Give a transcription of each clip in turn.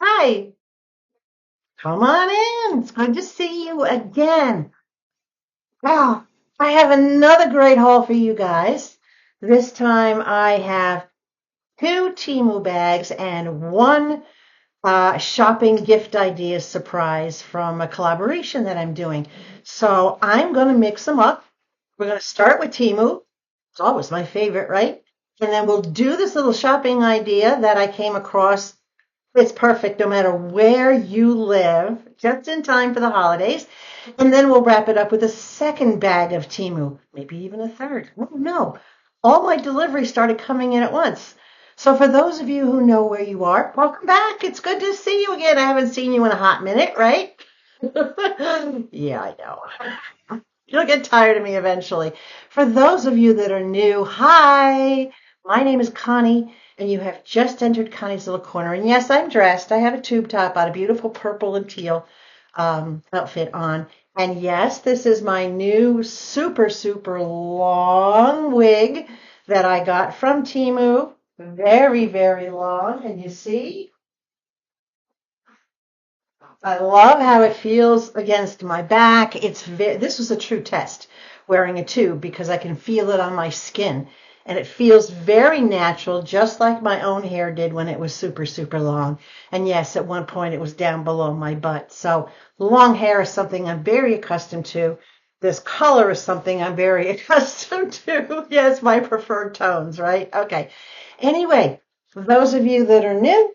Hi, come on in. It's good to see you again. Wow, I have another great haul for you guys. This time I have two TEMU bags and one shopping gift ideas surprise from a collaboration that I'm doing. So I'm going to mix them up. We're going to start with TEMU. It's always my favorite, right? And then we'll do this little shopping idea that I came across. It's perfect no matter where you live, just in time for the holidays. And then we'll wrap it up with a second bag of Temu, maybe even a third. I don't know. All my deliveries started coming in at once. So for those of you who know where you are, welcome back. It's good to see you again. I haven't seen you in a hot minute, right? Yeah, I know. You'll get tired of me eventually. For those of you that are new, hi. My name is Connie, and you have just entered Connie's Little Corner. And yes, I'm dressed. I have a tube top on, a beautiful purple and teal outfit on. And yes, this is my new super, super long wig that I got from Temu. Very, very long. And you see, I love how it feels against my back. This was a true test wearing a tube because I can feel it on my skin. And it feels very natural, just like my own hair did when it was super, super long. And yes, at one point it was down below my butt. So long hair is something I'm very accustomed to. This color is something I'm very accustomed to. Yes, my preferred tones, right? Okay. Anyway, for those of you that are new,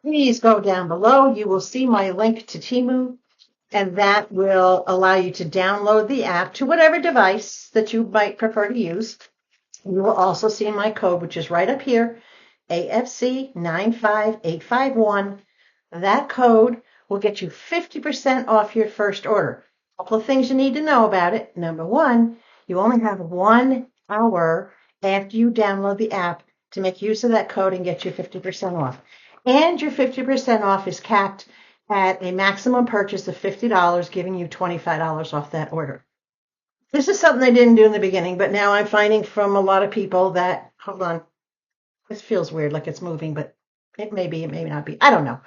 please go down below. You will see my link to Temu, and that will allow you to download the app to whatever device that you might prefer to use. You will also see my code, which is right up here, AFC 95851. That code will get you 50% off your first order. A couple of things you need to know about it. Number one, you only have 1 hour after you download the app to make use of that code and get your 50% off. And your 50% off is capped at a maximum purchase of $50, giving you $25 off that order. This is something I didn't do in the beginning, but now I'm finding from a lot of people that, hold on, this feels weird, like it's moving, but it may be, it may not be. I don't know.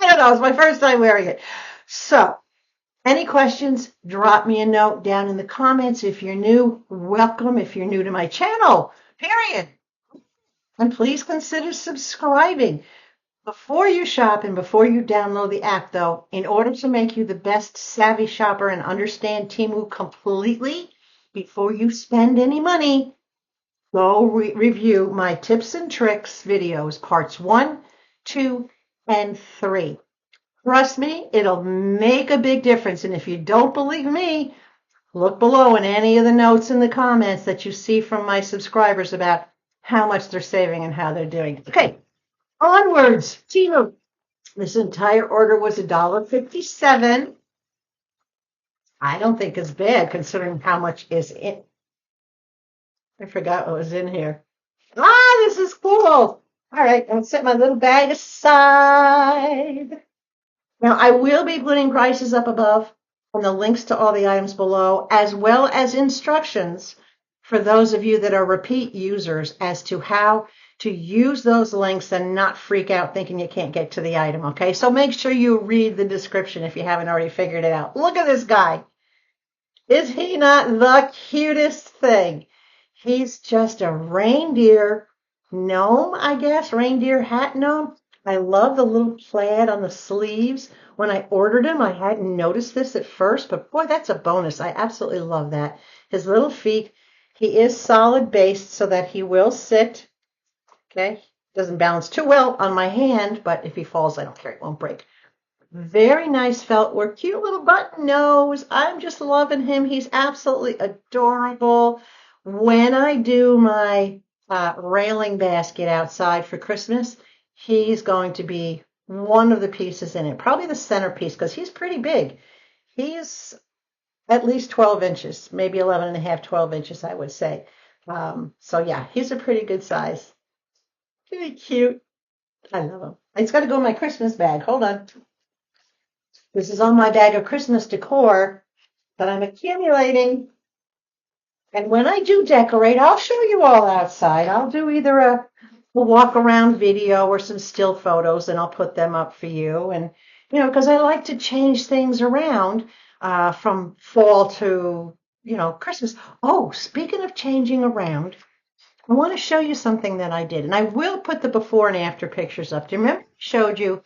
I don't know. It's my first time wearing it. So, any questions, drop me a note down in the comments. If you're new, welcome. If you're new to my channel, period. And please consider subscribing. Before you shop and before you download the app, though, in order to make you the best savvy shopper and understand Temu completely, before you spend any money, go review my tips and tricks videos, parts 1, 2, and 3. Trust me, it'll make a big difference. And if you don't believe me, look below in any of the notes in the comments that you see from my subscribers about how much they're saving and how they're doing it. Okay, onwards. Temu. This entire order was $1.57. I don't think it's bad considering how much is in. I forgot what was in here. This is cool. All right, I'll set my little bag aside. Now, I will be putting prices up above and the links to all the items below, as well as instructions for those of you that are repeat users as to how to use those links and not freak out thinking you can't get to the item, okay? So make sure you read the description if you haven't already figured it out. Look at this guy. Is he not the cutest thing? He's just a reindeer gnome, I guess, reindeer hat gnome. I love the little plaid on the sleeves. When I ordered him, I hadn't noticed this at first, but boy, that's a bonus. I absolutely love that. His little feet, he is solid based so that he will sit. Okay, doesn't balance too well on my hand, but if he falls, I don't care. It won't break. Very nice felt work. Cute little button nose. I'm just loving him. He's absolutely adorable. When I do my railing basket outside for Christmas, he's going to be one of the pieces in it. Probably the centerpiece because he's pretty big. He's at least 12 inches, maybe 11 and a half, 12 inches, I would say. So yeah, he's a pretty good size. Very cute. I love him. He's got to go in my Christmas bag. Hold on. This is on my bag of Christmas decor that I'm accumulating. And when I do decorate, I'll show you all outside. I'll do either walk around video or some still photos, and I'll put them up for you. And, because I like to change things around from fall to, Christmas. Oh, speaking of changing around, I want to show you something that I did. And I will put the before and after pictures up. Do you remember I showed you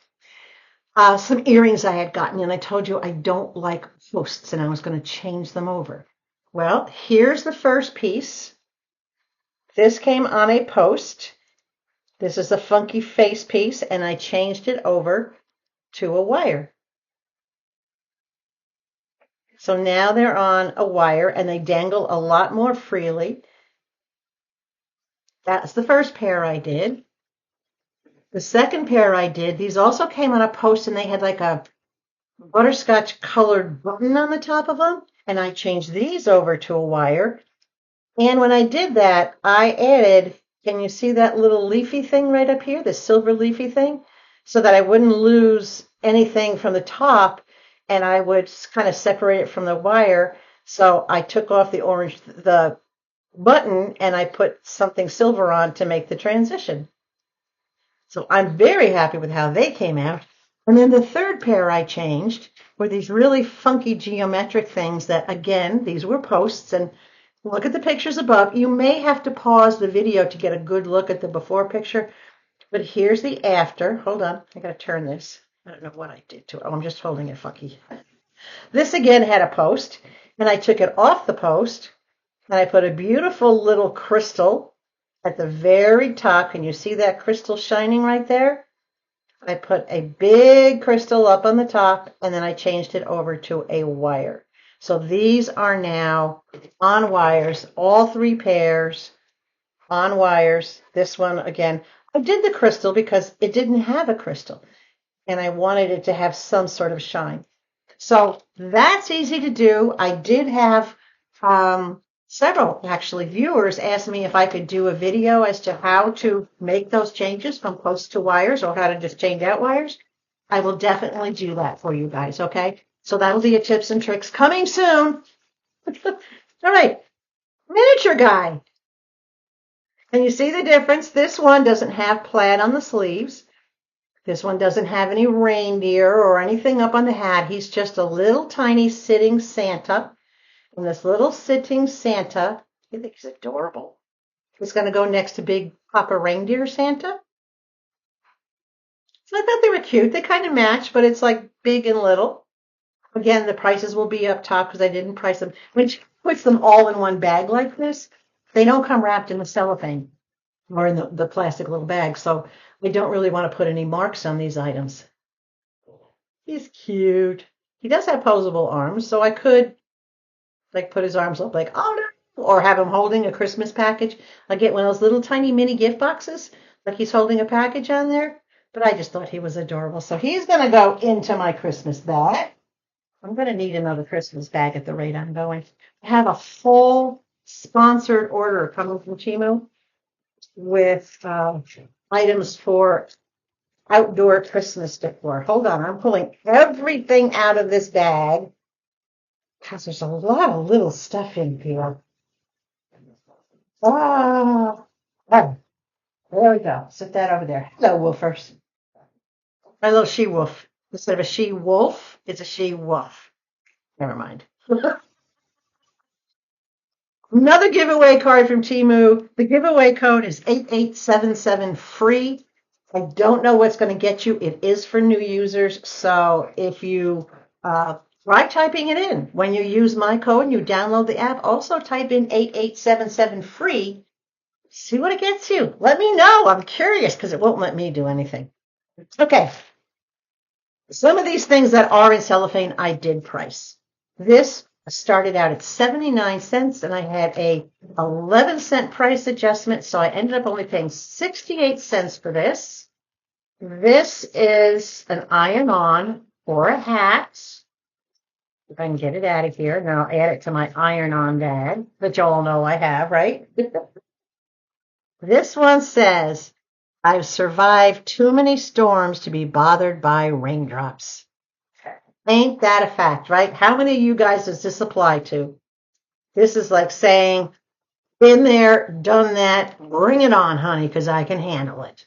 some earrings I had gotten, and I told you I don't like posts, and I was going to change them over. Well, here's the first piece. This came on a post. This is a funky face piece, and I changed it over to a wire. So now they're on a wire, and they dangle a lot more freely. That's the first pair I did. The second pair I did, these also came on a post, and they had like a butterscotch colored button on the top of them, and I changed these over to a wire. And when I did that, I added, can you see that little leafy thing right up here, the silver leafy thing, so that I wouldn't lose anything from the top, and I would kind of separate it from the wire. So I took off the button, and I put something silver on to make the transition. So I'm very happy with how they came out. And then the third pair I changed were these really funky geometric things that, again, these were posts. And look at the pictures above. You may have to pause the video to get a good look at the before picture. But here's the after. Hold on. I got to turn this. I don't know what I did to it. Oh, I'm just holding it funky. This, again, had a post. And I took it off the post. And I put a beautiful little crystal at the very top. Can you see that crystal shining right there? I put a big crystal up on the top, and then I changed it over to a wire. So these are now on wires, all three pairs on wires. This one, again, I did the crystal because it didn't have a crystal, and I wanted it to have some sort of shine. So that's easy to do. I did have several, actually, viewers asked me if I could do a video as to how to make those changes from posts to wires, or how to just change out wires. I will definitely do that for you guys, okay? So that'll be a tips and tricks coming soon. All right, miniature guy. Can you see the difference? This one doesn't have plaid on the sleeves. This one doesn't have any reindeer or anything up on the hat. He's just a little tiny sitting Santa. And this little sitting Santa, I think he's adorable. He's going to go next to big Papa Reindeer Santa. So I thought they were cute. They kind of match, but it's like big and little. Again, the prices will be up top because I didn't price them. When she puts them all in one bag like this, they don't come wrapped in the cellophane or in the plastic little bag. So I don't really want to put any marks on these items. He's cute. He does have posable arms, so I could like put his arms up like, oh no, or have him holding a Christmas package. I get one of those little tiny mini gift boxes, like he's holding a package on there. But I just thought he was adorable. So he's going to go into my Christmas bag. I'm going to need another Christmas bag at the rate I'm going. I have a full sponsored order coming from TEMU with items for outdoor Christmas decor. Hold on, I'm pulling everything out of this bag because there's a lot of little stuff in here. Oh, there we go. Sit that over there. Hello, woofers. My little she-wolf. Instead of a she-wolf, it's a she-wolf. Never mind. Another giveaway card from TEMU. The giveaway code is 8877FREE. I don't know what's going to get you. It is for new users. So if you try typing it in. When you use my code and you download the app, also type in 8877FREE. See what it gets you. Let me know. I'm curious because it won't let me do anything. Okay. Some of these things that are in cellophane, I did price. This started out at 79 cents, and I had a 11-cent price adjustment, so I ended up only paying 68 cents for this. This is an iron-on or a hat. If I can get it out of here, and I'll add it to my iron-on bag that you all know I have, right? This one says, I've survived too many storms to be bothered by raindrops. Ain't that a fact, right? How many of you guys does this apply to? This is like saying, Been there, done that. Bring it on, honey, because I can handle it.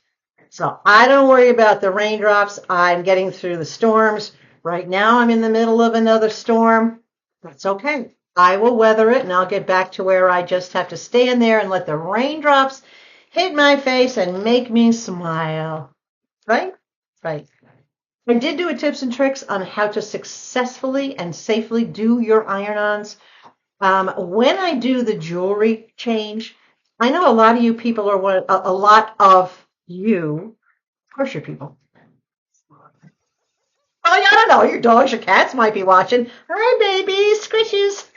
So I don't worry about the raindrops. I'm getting through the storms. Right now, I'm in the middle of another storm. That's okay. I will weather it and I'll get back to where I just have to stand there and let the raindrops hit my face and make me smile. Right? Right. I did do a tips and tricks on how to successfully and safely do your iron-ons. When I do the jewelry change, I know a lot of you people are a lot of you, of course you're people. Oh, yeah, I don't know. Your dogs, your cats might be watching. Hi, babies, squishes.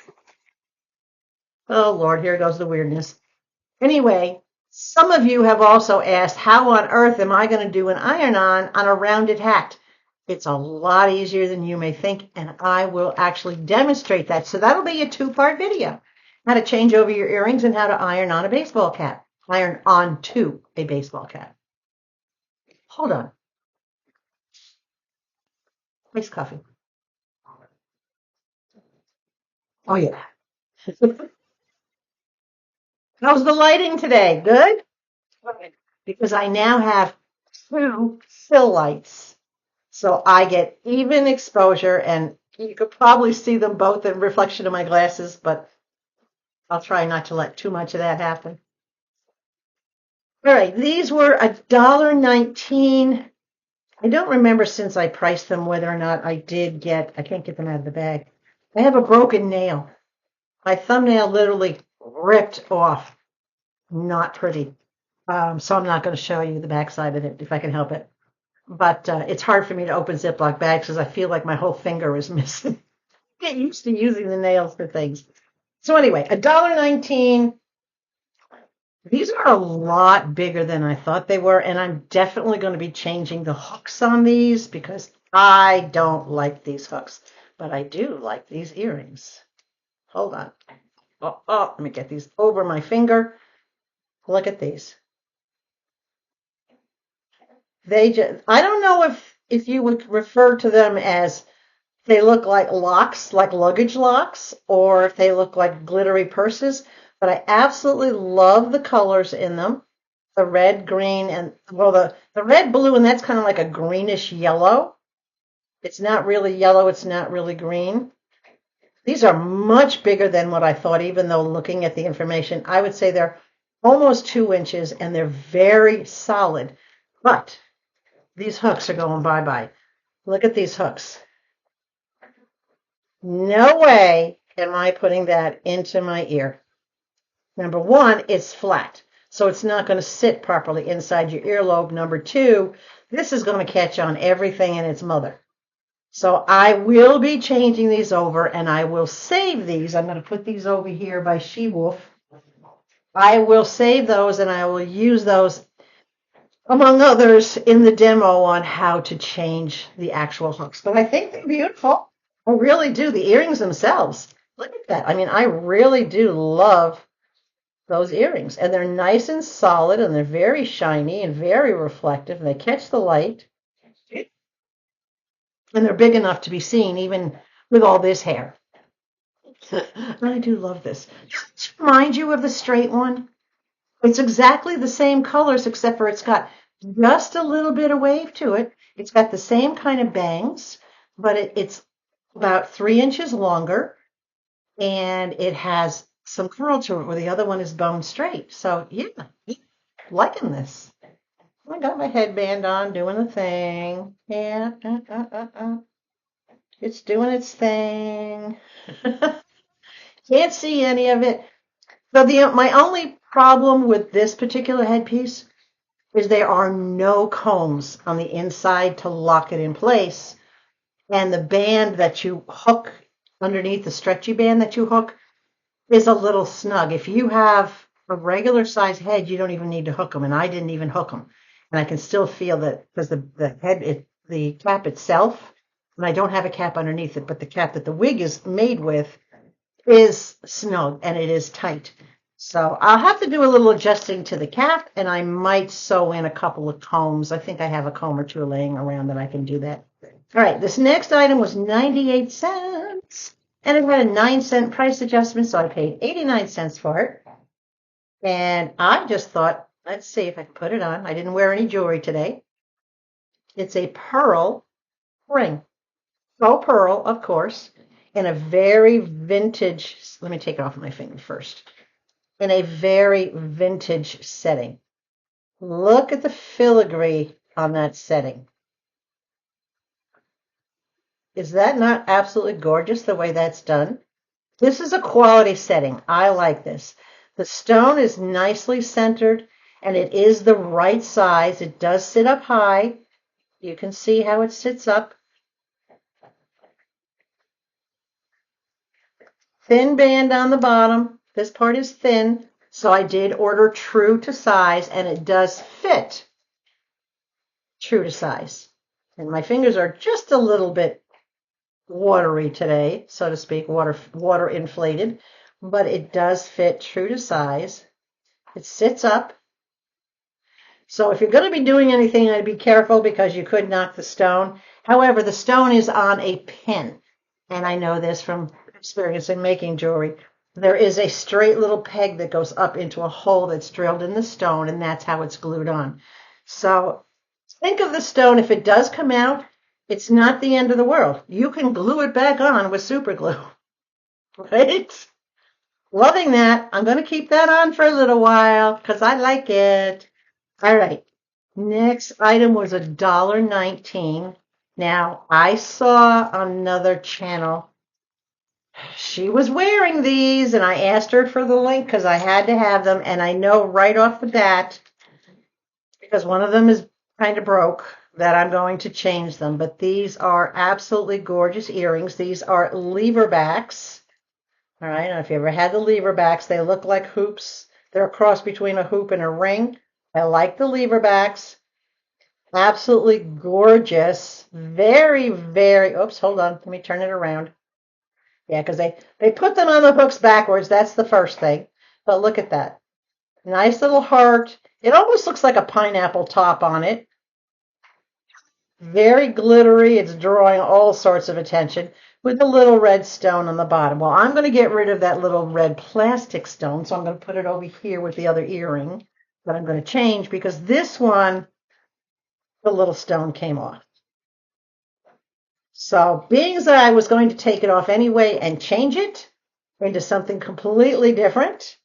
Oh, Lord, here goes the weirdness. Anyway, some of you have also asked, how on earth am I going to do an iron-on a rounded hat? It's a lot easier than you may think, and I will actually demonstrate that. So that'll be a two-part video. How to change over your earrings and how to iron on a baseball cap. Iron onto a baseball cap. Hold on. Iced coffee. Oh, yeah. How's the lighting today? Good? Good. Because I now have two fill lights. So I get even exposure, and you could probably see them both in reflection of my glasses, but I'll try not to let too much of that happen. All right, these were $1.19. I don't remember since I priced them whether or not I can't get them out of the bag. I have a broken nail. My thumbnail literally ripped off. Not pretty. So I'm not going to show you the backside of it if I can help it. But it's hard for me to open Ziploc bags because I feel like my whole finger is missing. Get used to using the nails for things. So anyway, $1.19. These are a lot bigger than I thought they were, and I'm definitely going to be changing the hooks on these because I don't like these hooks, but I do like these earrings. Hold on. Let me get these over my finger. Look at these. I don't know if you would refer to them as they look like locks, like luggage locks, or if they look like glittery purses, but I absolutely love the colors in them. The red, green, and well, the red, blue, and that's kind of like a greenish yellow. It's not really yellow, it's not really green. These are much bigger than what I thought, even though looking at the information, I would say they're almost 2 inches and they're very solid. But these hooks are going bye-bye. Look at these hooks. No way am I putting that into my ear. Number one, it's flat, so it's not going to sit properly inside your earlobe. Number two, this is going to catch on everything and its mother. So I will be changing these over, and I will save these. I'm going to put these over here by She-Wolf. I will save those, and I will use those, among others, in the demo on how to change the actual hooks. But I think they're beautiful. I really do. The earrings themselves. Look at that. I mean, I really do love those earrings. And they're nice and solid, and they're very shiny and very reflective, and they catch the light. And they're big enough to be seen even with all this hair. I do love this. Does it remind you of the straight one? It's exactly the same colors except for it's got just a little bit of wave to it. It's got the same kind of bangs, but it's about 3 inches longer, and it has some curl to it where the other one is bone straight. So yeah, liking this. I got my headband on, doing the thing. Yeah, it's doing its thing. Can't see any of it. So my only problem with this particular headpiece is there are no combs on the inside to lock it in place. And the band that you hook underneath, the stretchy band that you hook, is a little snug. If you have a regular size head, you don't even need to hook them, and I didn't even hook them. And I can still feel that because the cap itself, and I don't have a cap underneath it, but the cap that the wig is made with is snug and it is tight. So I'll have to do a little adjusting to the cap, and I might sew in a couple of combs. I think I have a comb or two laying around that I can do that. All right, this next item was 98 cents, and it had a 9-cent price adjustment, so I paid 89 cents for it. And I just thought, let's see if I can put it on. I didn't wear any jewelry today. It's a pearl ring. Faux pearl, of course, in a very vintage, let me take it off my finger first, in a very vintage setting. Look at the filigree on that setting. Is that not absolutely gorgeous the way that's done? This is a quality setting. I like this. The stone is nicely centered and it is the right size. It does sit up high. You can see how it sits up. Thin band on the bottom. This part is thin. So I did order true to size and it does fit true to size. And my fingers are just a little bit watery today, so to speak, water inflated, but it does fit true to size. It sits up. So if you're going to be doing anything, I'd be careful because you could knock the stone. However, the stone is on a pin, and I know this from experience in making jewelry. There is a straight little peg that goes up into a hole that's drilled in the stone, and that's how it's glued on. So think of the stone, if it does come out, it's not the end of the world. You can glue it back on with super glue, right? Loving that. I'm going to keep that on for a little while because I like it. All right. Next item was $1.19. Now, I saw on another channel, she was wearing these, and I asked her for the link because I had to have them, and I know right off the bat, because one of them is kind of broke, that I'm going to change them. But these are absolutely gorgeous earrings. These are lever backs. All right, now if you ever had the lever backs, they look like hoops. They're a cross between a hoop and a ring. I like the lever backs. Absolutely gorgeous. Very, very, oops, hold on. Let me turn it around. Yeah, because they put them on the hooks backwards. That's the first thing. But look at that. Nice little heart. It almost looks like a pineapple top on it. Very glittery. It's drawing all sorts of attention with a little red stone on the bottom. Well, I'm going to get rid of that little red plastic stone, so I'm going to put it over here with the other earring that I'm going to change because this one, the little stone came off. So being as I was going to take it off anyway and change it into something completely different,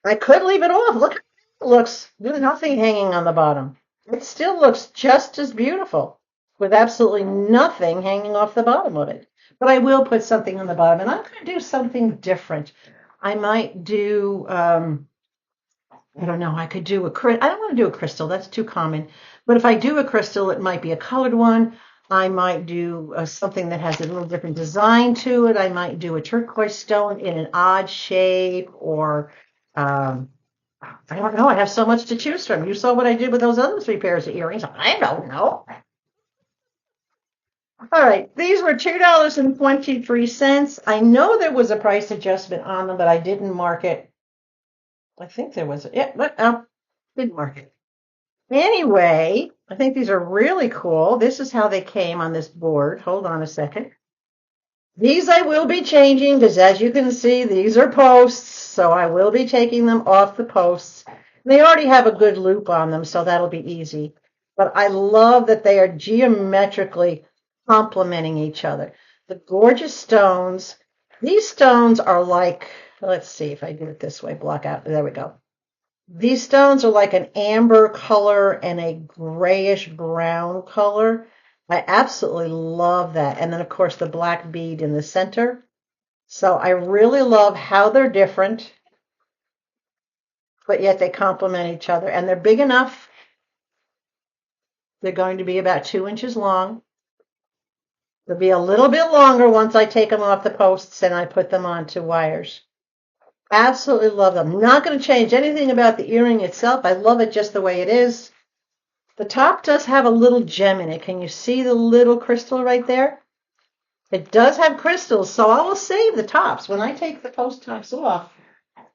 I could leave it off. Look, it looks, there's nothing hanging on the bottom. It still looks just as beautiful with absolutely nothing hanging off the bottom of it. But I will put something on the bottom, and I'm going to do something different. I might do, I don't know, I could do I don't want to do a crystal. That's too common. But if I do a crystal, it might be a colored one. I might do something that has a little different design to it. I might do a turquoise stone in an odd shape, or I don't know. I have so much to choose from. You saw what I did with those other 3 pairs of earrings. I don't know. All right, these were $2.23. I know there was a price adjustment on them, but I didn't mark it. I think there was. Yeah, but didn't mark it. Anyway, I think these are really cool. This is how they came on this board. Hold on a second. These I will be changing because, as you can see, these are posts, so I will be taking them off the posts. They already have a good loop on them, so that'll be easy. But I love that they are geometrically complementing each other. The gorgeous stones. These stones are like, let's see if I do it this way, block out. There we go. These stones are like an amber color and a grayish brown color. I absolutely love that. And then, of course, the black bead in the center. So I really love how they're different, but yet they complement each other. And they're big enough. They're going to be about 2 inches long. They'll be a little bit longer once I take them off the posts and I put them onto wires. Absolutely love them. Not going to change anything about the earring itself. I love it just the way it is. The top does have a little gem in it. Can you see the little crystal right there? It does have crystals, so I will save the tops. When I take the post tops off,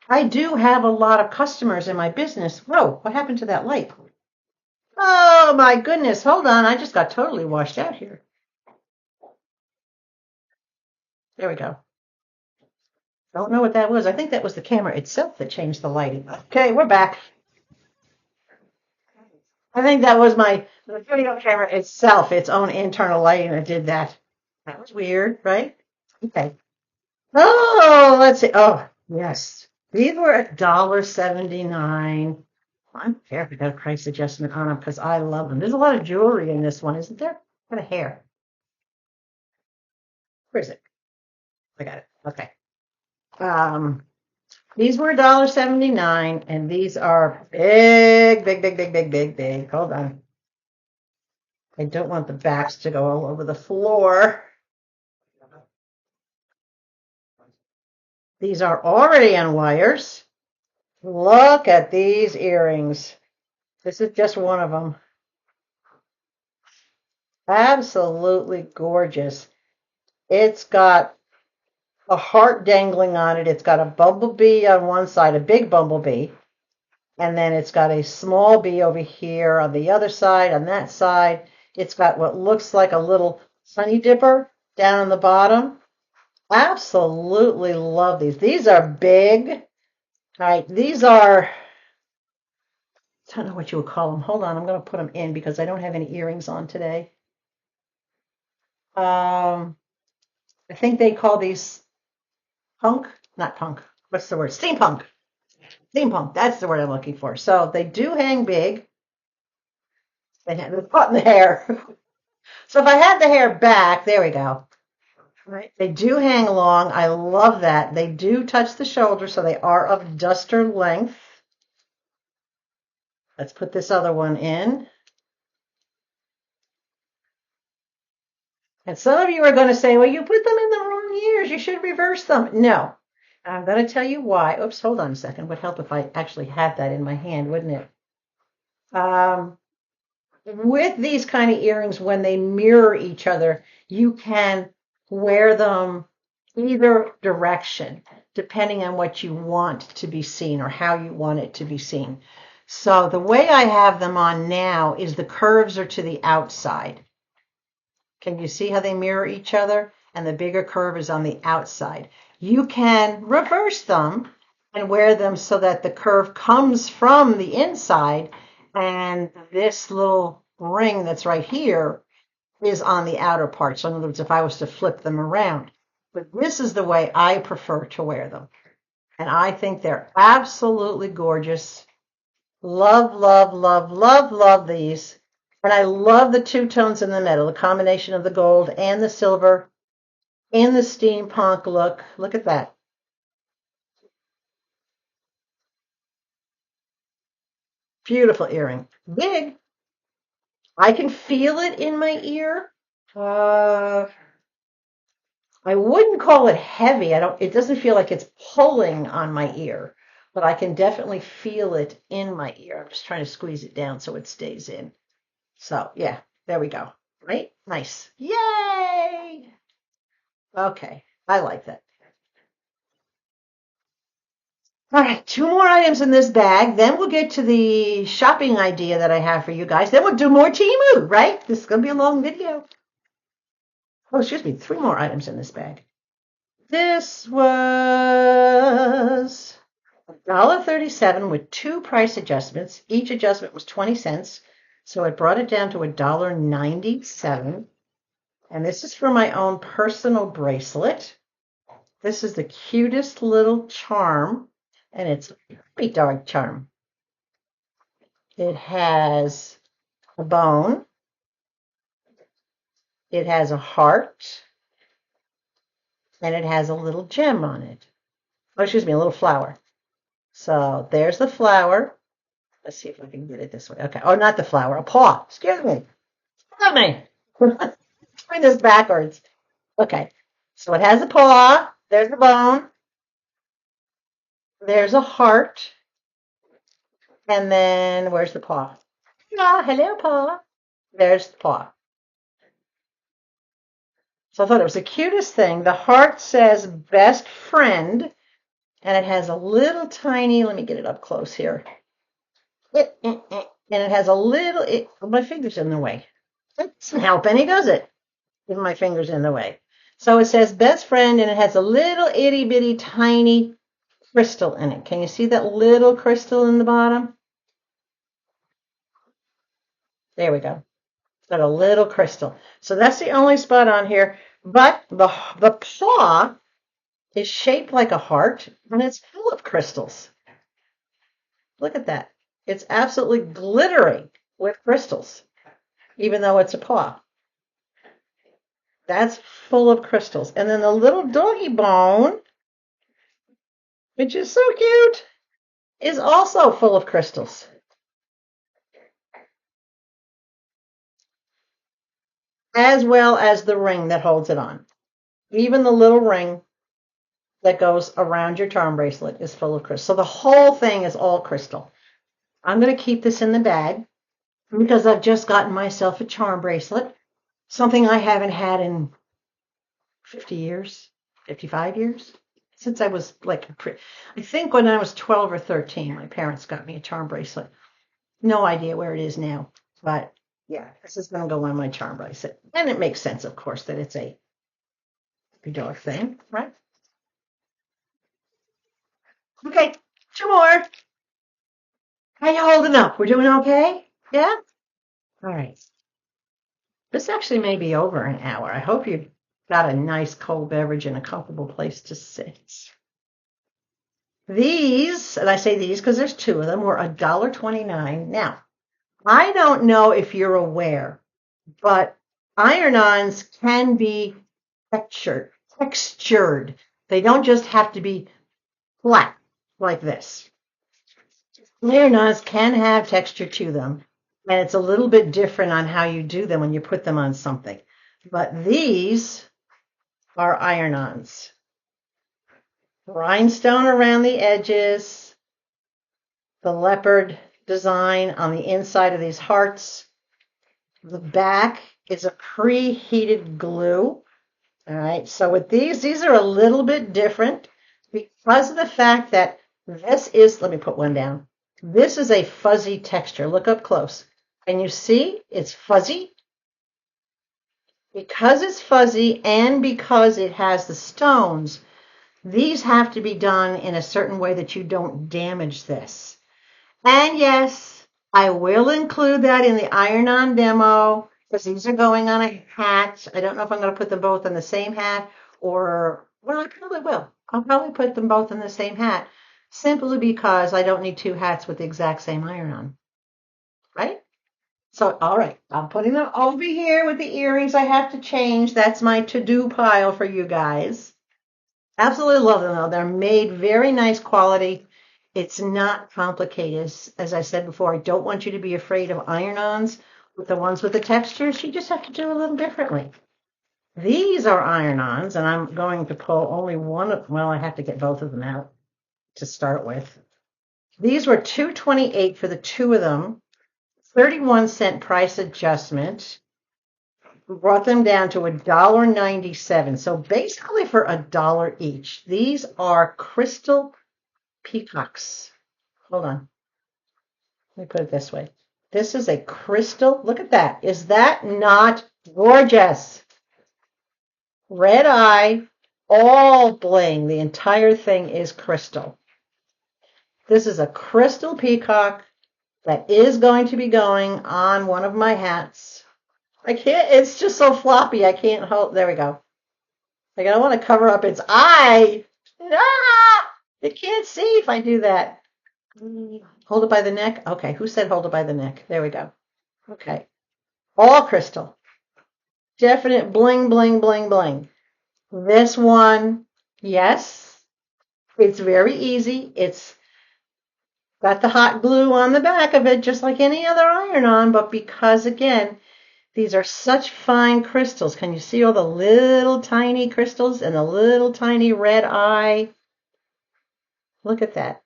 I do have a lot of customers in my business. Whoa, what happened to that light? Oh my goodness, hold on. I just got totally washed out here. There we go. Don't know what that was. I think that was the camera itself that changed the lighting. Okay, we're back. I think that was the video camera itself, its own internal lighting that did that. That was weird, right? Okay. Oh, let's see. Oh, yes. These were $1.79. I'm fair we got a price adjustment on them because I love them. There's a lot of jewelry in this one, isn't there? What a hair. Where is it? I got it. Okay. Um, these were $1.79, and these are big, big, big, big, big, big, big. Hold on. I don't want the backs to go all over the floor. These are already on wires. Look at these earrings. This is just one of them. Absolutely gorgeous. It's got a heart dangling on it. It's got a bumblebee on one side, a big bumblebee. And then it's got a small bee over here on the other side, on that side. It's got what looks like a little honey dipper down on the bottom. Absolutely love these. These are big. All right, these are, I don't know what you would call them. Hold on, I'm going to put them in because I don't have any earrings on today. I think they call these punk, not punk. What's the word? Steampunk. Steampunk. That's the word I'm looking for. So they do hang big. They're caught in the hair. So if I had the hair back, there we go. Right. They do hang long. I love that. They do touch the shoulder, so they are of duster length. Let's put this other one in. And some of you are going to say, well, you put them in the wrong ears. You should reverse them. No. I'm going to tell you why. Oops, hold on a second. Would help if I actually had that in my hand, wouldn't it? With these kind of earrings, when they mirror each other, you can wear them either direction, depending on what you want to be seen or how you want it to be seen. So the way I have them on now is the curves are to the outside. Can you see how they mirror each other? And the bigger curve is on the outside. You can reverse them and wear them so that the curve comes from the inside and this little ring that's right here is on the outer part. So in other words, if I was to flip them around. But this is the way I prefer to wear them. And I think they're absolutely gorgeous. Love, love, love, love, love these. And I love the two tones in the middle, the combination of the gold and the silver in the steampunk look. Look at that. Beautiful earring. Big. I can feel it in my ear. I wouldn't call it heavy. It doesn't feel like it's pulling on my ear, but I can definitely feel it in my ear. I'm just trying to squeeze it down so it stays in. So yeah, there we go. Right? Nice. Yay! Okay, I like that. All right, two more items in this bag. Then we'll get to the shopping idea that I have for you guys. Then we'll do more TEMU, right? This is going to be a long video. Oh, excuse me, three more items in this bag. This was $1.37 with two price adjustments. Each adjustment was 20 cents. So it brought it down to $1.97. And this is for my own personal bracelet. This is the cutest little charm. And it's a pretty dark charm. It has a bone. It has a heart. And it has a little gem on it. Oh, excuse me, a little flower. So there's the flower. Let's see if I can get it this way. Okay. Oh, not the flower, a paw. Excuse me. Excuse me. Bring this backwards. Okay. So it has a paw. There's the bone. There's a heart. And then where's the paw? Ah, hello, paw. There's the paw. So I thought it was the cutest thing. The heart says best friend. And it has a little tiny, let me get it up close here. And it has a little, my finger's in the way. That doesn't help any, does it? If my finger's in the way. So it says best friend, and it has a little itty bitty tiny crystal in it. Can you see that little crystal in the bottom? There we go. It's got a little crystal. So that's the only spot on here. But the paw is shaped like a heart, and it's full of crystals. Look at that. It's absolutely glittering with crystals, even though it's a paw. That's full of crystals. And then the little doggy bone, which is so cute, is also full of crystals. As well as the ring that holds it on. Even the little ring that goes around your charm bracelet is full of crystal. So the whole thing is all crystal. I'm going to keep this in the bag because I've just gotten myself a charm bracelet, something I haven't had in 50 years, 55 years, since I was like, I think when I was 12 or 13, my parents got me a charm bracelet. No idea where it is now, but yeah, this is going to go on my charm bracelet. And it makes sense, of course, that it's a dog thing, right? Okay, two more. How you holding up? We're doing okay? Yeah? All right. This actually may be over an hour. I hope you got a nice cold beverage and a comfortable place to sit. These, and I say these because there's two of them, were $1.29. Now, I don't know if you're aware, but iron-ons can be textured. They don't just have to be flat like this. Iron-ons can have texture to them, and it's a little bit different on how you do them when you put them on something. But these are iron-ons. Rhinestone around the edges, the leopard design on the inside of these hearts. The back is a preheated glue. All right, so with these are a little bit different because of the fact that this is, let me put one down. This is a fuzzy texture. Look up close. Can you see it's fuzzy? Because it's fuzzy and because it has the stones, these have to be done in a certain way that you don't damage this. And yes, I will include that in the iron-on demo because these are going on a hat. I don't know if I'm going to put them both in the same hat or, well, I probably will. I'll probably put them both in the same hat simply because I don't need two hats with the exact same iron-on. Right? So, all right, I'm putting them over here with the earrings I have to change. That's my to-do pile for you guys. Absolutely love them, though. They're made very nice quality. It's not complicated. As I said before, I don't want you to be afraid of iron-ons. With the ones with the textures, you just have to do a little differently. These are iron-ons, and I'm going to pull only one of, well, I have to get both of them out to start with. These were $2.28 for the two of them, 31-cent price adjustment. We brought them down to $1.97. So basically for $1 each. These are crystal peacocks. Hold on. Let me put it this way. This is a crystal. Look at that. Is that not gorgeous? Red eye, all bling. The entire thing is crystal. This is a crystal peacock that is going to be going on one of my hats. I can't, it's just so floppy. I can't hold, there we go. Like, I don't want to cover up its eye. Ah! You can't see if I do that. Hold it by the neck. Okay, who said hold it by the neck? There we go. Okay. All crystal. Definite bling, bling, bling, bling. This one, yes, it's very easy. It's got the hot glue on the back of it, just like any other iron-on, but because, again, these are such fine crystals. Can you see all the little tiny crystals and the little tiny red eye? Look at that.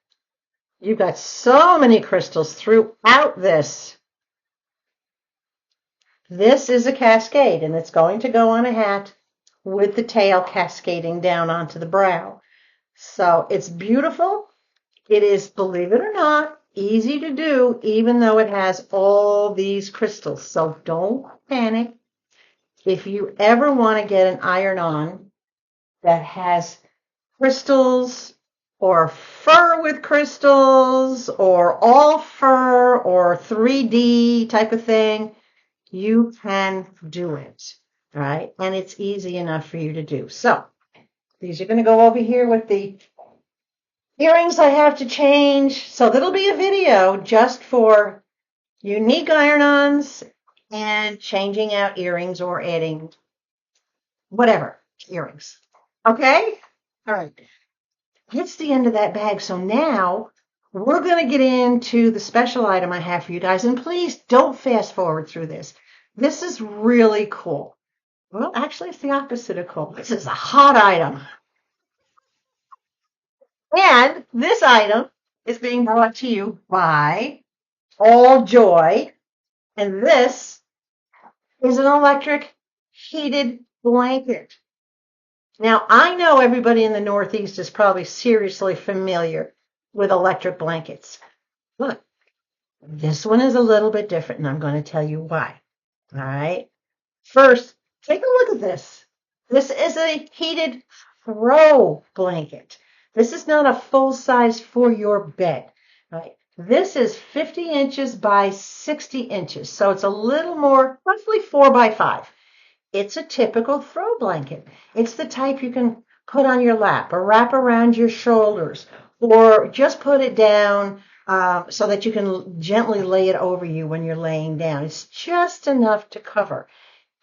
You've got so many crystals throughout this. This is a cascade, and it's going to go on a hat with the tail cascading down onto the brow. So it's beautiful. It is, believe it or not, easy to do, even though it has all these crystals. So don't panic. if you ever want to get an iron-on that has crystals or fur with crystals or all fur or 3D type of thing, you can do it, right? And it's easy enough for you to do. So these are going to go over here with the earrings I have to change. So there'll be a video just for unique iron-ons and changing out earrings or adding whatever earrings. Okay? All right. It's the end of that bag. So now we're going to get into the special item I have for you guys. And please don't fast forward through this. This is really cool. Well, actually, it's the opposite of cool. This is a hot item. And this item is being brought to you by Alljoy. And this is an electric heated blanket. Now, I know everybody in the Northeast is probably seriously familiar with electric blankets. But this one is a little bit different, and I'm going to tell you why. All right. First, take a look at this. This is a heated throw blanket. This is not a full size for your bed. Right? This is 50 inches by 60 inches. So it's a little more, roughly 4 by 5. It's a typical throw blanket. It's the type you can put on your lap or wrap around your shoulders or just put it down so that you can gently lay it over you when you're laying down. It's just enough to cover.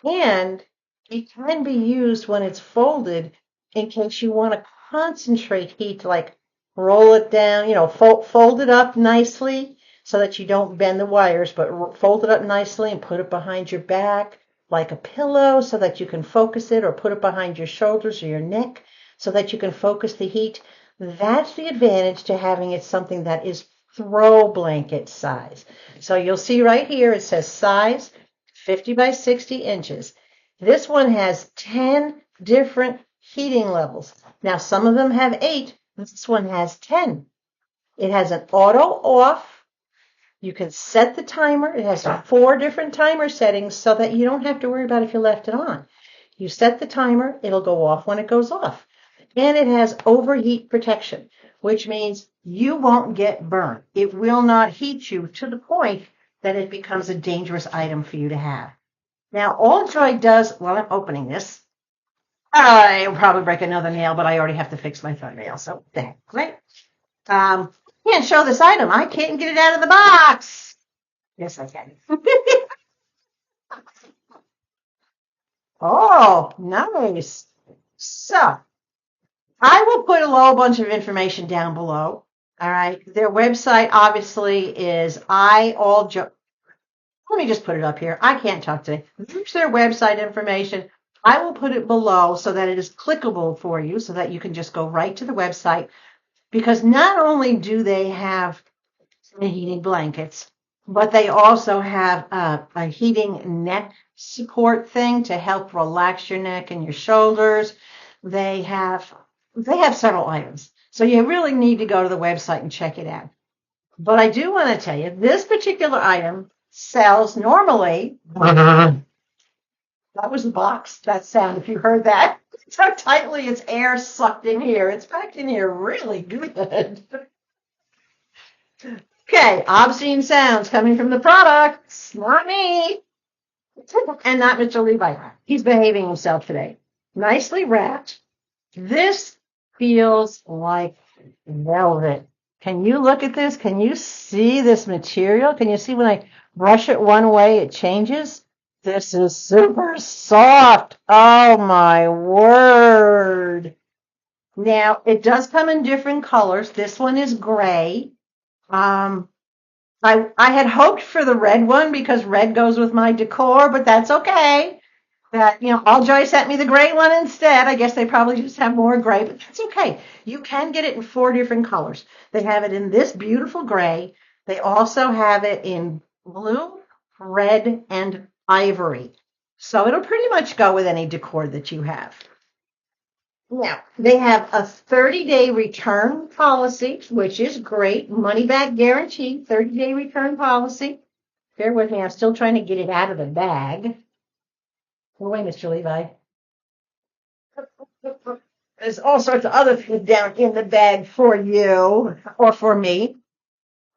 And it can be used when it's folded in case you want to concentrate heat, like roll it down, fold it up nicely so that you don't bend the wires, but fold it up nicely and put it behind your back like a pillow so that you can focus it, or put it behind your shoulders or your neck so that you can focus the heat. That's the advantage to having it something that is throw blanket size. So you'll see right here it says size 50 by 60 inches. This one has 10 different heating levels. Now some of them have 8. This one has 10. It has an auto off. You can set the timer. It has 4 different timer settings so that you don't have to worry about if you left it on. You set the timer, it'll go off when it goes off. And it has overheat protection, which means you won't get burned. It will not heat you to the point that it becomes a dangerous item for you to have. Now, Alljoy does, while I'm opening this, I'll probably break another nail, but I already have to fix my thumbnail, so that's great. Can't show this item. I can't get it out of the box. Yes, I can. Oh, nice. So, I will put a whole bunch of information down below. All right. Their website obviously is Alljoy. Let me just put it up here. I can't talk today. There's their website information. I will put it below so that it is clickable for you so that you can just go right to the website. Because not only do they have the heating blankets, but they also have a heating neck support thing to help relax your neck and your shoulders. They have several items. So you really need to go to the website and check it out. But I do want to tell you, this particular item sells normally. That was the box, that sound, if you heard that. So tightly it's air sucked in here. It's packed in here really good. Okay, obscene sounds coming from the products, not me. And not Mr. Levi. He's behaving himself today. Nicely wrapped. This feels like velvet. Can you look at this? Can you see this material? Can you see when I brush it one way, it changes? This is super soft. Oh, my word. Now, it does come in different colors. This one is gray. I had hoped for the red one because red goes with my decor, but that's okay. Alljoy sent me the gray one instead. I guess they probably just have more gray, but that's okay. You can get it in 4 different colors. They have it in this beautiful gray. They also have it in blue, red, and ivory. So it'll pretty much go with any decor that you have. Now, they have a 30-day return policy, which is great. Money back guarantee, 30-day return policy. Bear with me, I'm still trying to get it out of the bag. Go away, Mr. Levi. There's all sorts of other things down in the bag for you or for me.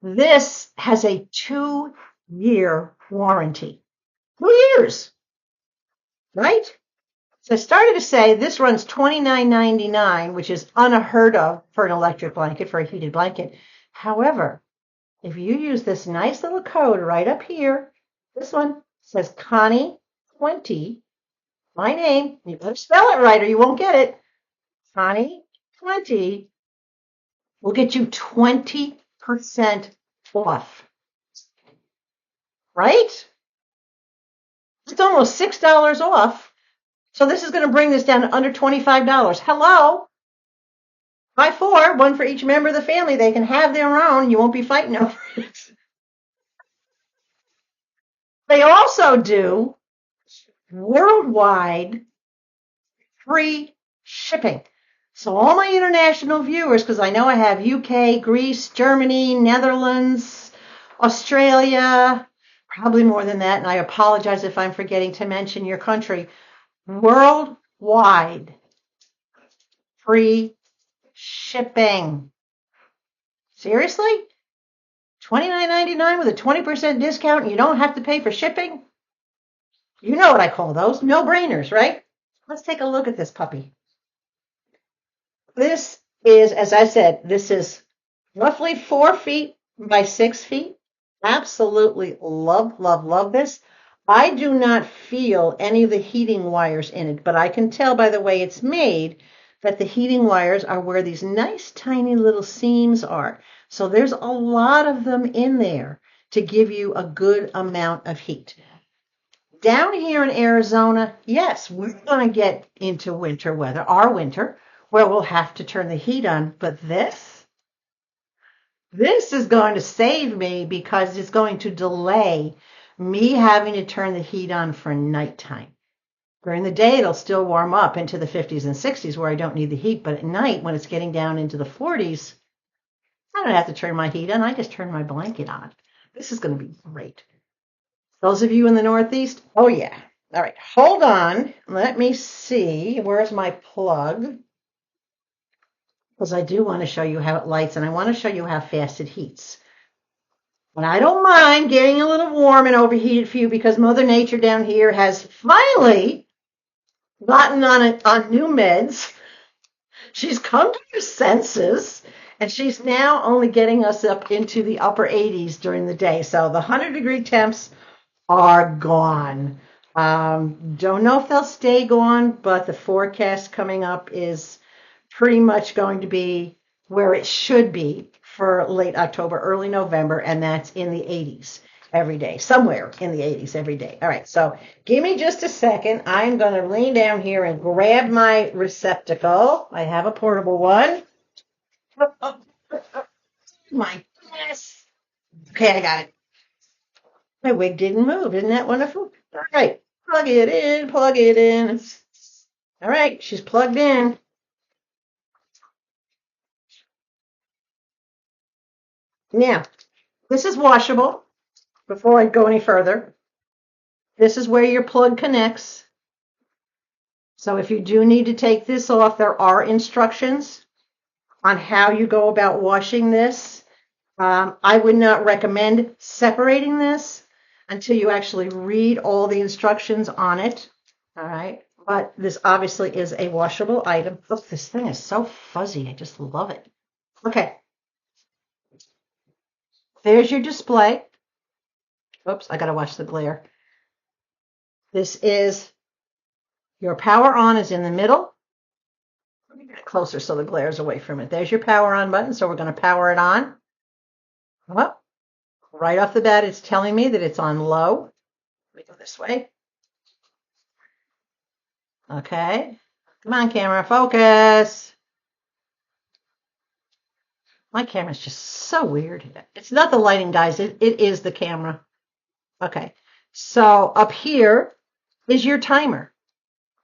This has a 2-year warranty. 2 years, right? So I started to say this runs $29.99, which is unheard of for an electric blanket, for a heated blanket. However, if you use this nice little code right up here, this one says Connie 20, my name. You better spell it right or you won't get it. Connie 20 will get you 20% off. Right? It's almost $6 off. So this is going to bring this down to under $25. Hello? Buy 4, one for each member of the family. They can have their own. You won't be fighting over it. They also do worldwide free shipping. So all my international viewers, because I know I have UK, Greece, Germany, Netherlands, Australia, probably more than that, and I apologize if I'm forgetting to mention your country. Worldwide free shipping. Seriously? $29.99 with a 20% discount and you don't have to pay for shipping? You know what I call those. No-brainers, right? Let's take a look at this puppy. This is, as I said, this is roughly 4 feet by 6 feet. Absolutely love, love, love this. I do not feel any of the heating wires in it, but I can tell by the way it's made that the heating wires are where these nice tiny little seams are. So there's a lot of them in there to give you a good amount of heat. Down here in Arizona, yes, we're going to get into winter weather, our winter, where we'll have to turn the heat on. But this is going to save me because it's going to delay me having to turn the heat on for nighttime. During the day, it'll still warm up into the 50s and 60s where I don't need the heat. But at night, when it's getting down into the 40s, I don't have to turn my heat on. I just turn my blanket on. This is going to be great. Those of you in the Northeast, oh yeah. All right, hold on. Let me see. Where's my plug? Because I do want to show you how it lights, and I want to show you how fast it heats. And I don't mind getting a little warm and overheated for you because Mother Nature down here has finally gotten on new meds. She's come to her senses, and she's now only getting us up into the upper 80s during the day. So the 100-degree temps are gone. Don't know if they'll stay gone, but the forecast coming up is pretty much going to be where it should be for late October, early November, and that's in the 80s every day, somewhere in the 80s every day. All right, so give me just a second. I'm going to lean down here and grab my receptacle. I have a portable one. My goodness. Okay, I got it. My wig didn't move. Isn't that wonderful? All right, plug it in, plug it in. All right, she's plugged in. Now, this is washable. Before I go any further, this is where your plug connects. So if you do need to take this off, there are instructions on how you go about washing this. I would not recommend separating this until you actually read all the instructions on it. All right. But this obviously is a washable item. Look, this thing is so fuzzy. I just love it. Okay. There's your display. Oops, I got to watch the glare. This is your power on is in the middle. Let me get it closer so the glare is away from it. There's your power on button. So we're going to power it on. Well, right off the bat, it's telling me that it's on low. Let me go this way. Okay. Come on, camera, focus. My camera's just so weird. It's not the lighting, guys. It is the camera. Okay. So up here is your timer.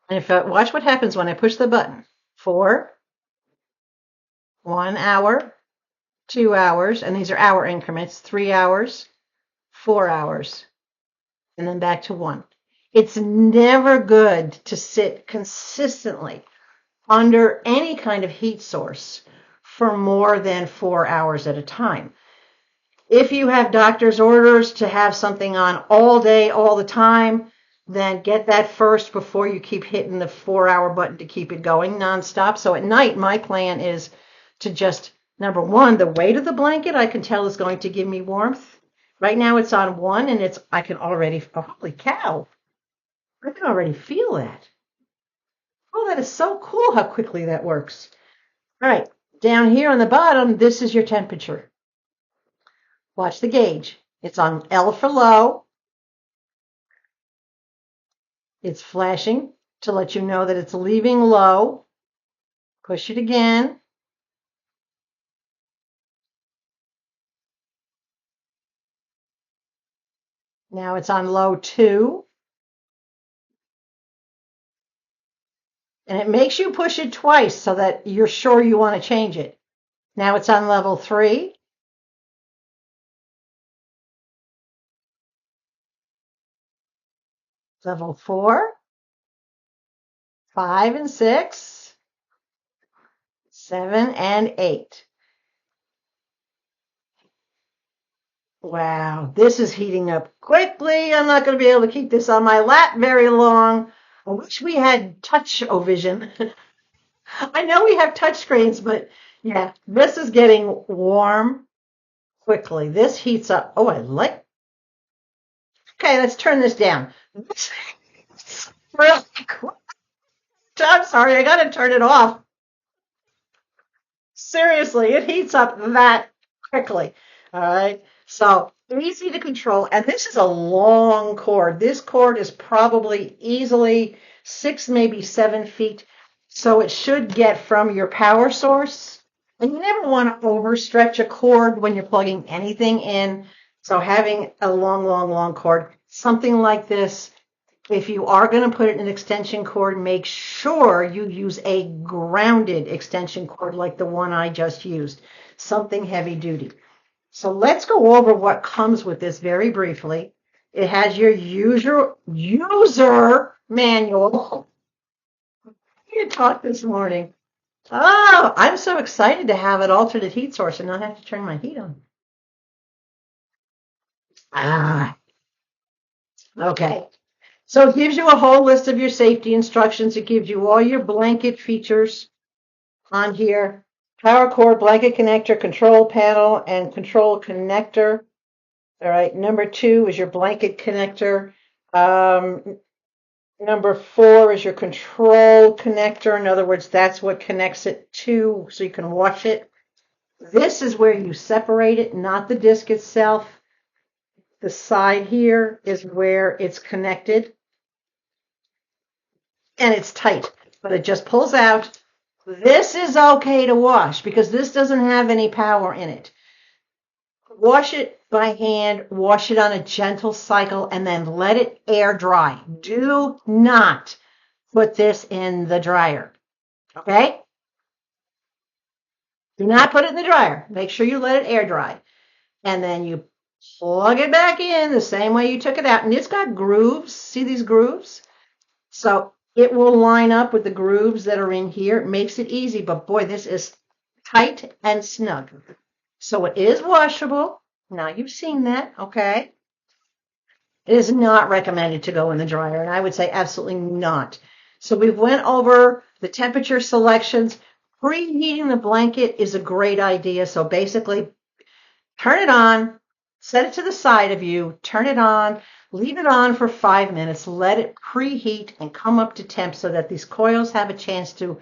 And if watch what happens when I push the button. 4, 1 hour, 2 hours, and these are hour increments, 3 hours, 4 hours, and then back to 1. It's never good to sit consistently under any kind of heat source for more than 4 hours at a time. If you have doctor's orders to have something on all day, all the time, then get that first before you keep hitting the 4-hour button to keep it going nonstop. So at night, my plan is to just, number one, the weight of the blanket I can tell is going to give me warmth. Right now it's on 1 and I can already, oh, holy cow, I can already feel that. Oh, that is so cool how quickly that works. All right, down here on the bottom, this is your temperature. Watch the gauge. It's on L for low. It's flashing to let you know that it's leaving low. Push it again. Now it's on low 2. And it makes you push it twice so that you're sure you want to change it. Now it's on level 3. Level 4, 5 and 6, 7 and 8. Wow, this is heating up quickly. I'm not going to be able to keep this on my lap very long. I wish we had touch-o-vision. I know we have touch screens, but yeah, this is getting warm quickly. This heats up. Oh, I like. Okay, let's turn this down. This is really cool. I'm sorry, I got to turn it off. Seriously, it heats up that quickly. All right. So easy to control. And this is a long cord. This cord is probably easily 6, maybe 7 feet. So it should get from your power source. And you never want to overstretch a cord when you're plugging anything in. So having a long, long, long cord, something like this, if you are going to put it in an extension cord, make sure you use a grounded extension cord like the one I just used, something heavy duty. So let's go over what comes with this very briefly. It has your user manual. You talked this morning. Oh, I'm so excited to have an alternate heat source and not have to turn my heat on. Okay. So it gives you a whole list of your safety instructions. It gives you all your blanket features on here. Power cord, blanket connector, control panel, and control connector. All right. Number 2 is your blanket connector. Number 4 is your control connector. In other words, that's what connects it to so you can wash it. This is where you separate it, not the disc itself. The side here is where it's connected. And it's tight, but it just pulls out. This is okay to wash because this doesn't have any power in it. Wash it by hand, wash it on a gentle cycle, and then let it air dry. Do not put this in the dryer, okay? Do not put it in the dryer. Make sure you let it air dry. And then you plug it back in the same way you took it out. And it's got grooves. See these grooves? So it will line up with the grooves that are in here. It makes it easy, but boy, this is tight and snug. So it is washable. Now you've seen that, okay? It is not recommended to go in the dryer, and I would say absolutely not. So we went over the temperature selections. Preheating the blanket is a great idea. So basically, turn it on, set it to the side of you, turn it on, leave it on for 5 minutes, let it preheat and come up to temp so that these coils have a chance to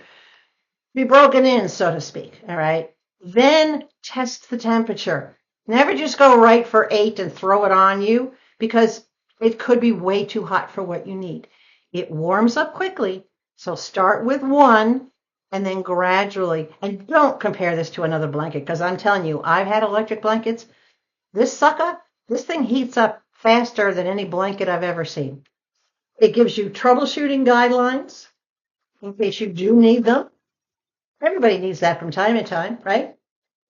be broken in, so to speak, all right? Then test the temperature. Never just go right for 8 and throw it on you because it could be way too hot for what you need. It warms up quickly, so start with 1 and then gradually, and don't compare this to another blanket because I'm telling you, I've had electric blankets. This sucker, this thing heats up faster than any blanket I've ever seen. It gives you troubleshooting guidelines in case you do need them. Everybody needs that from time to time, right?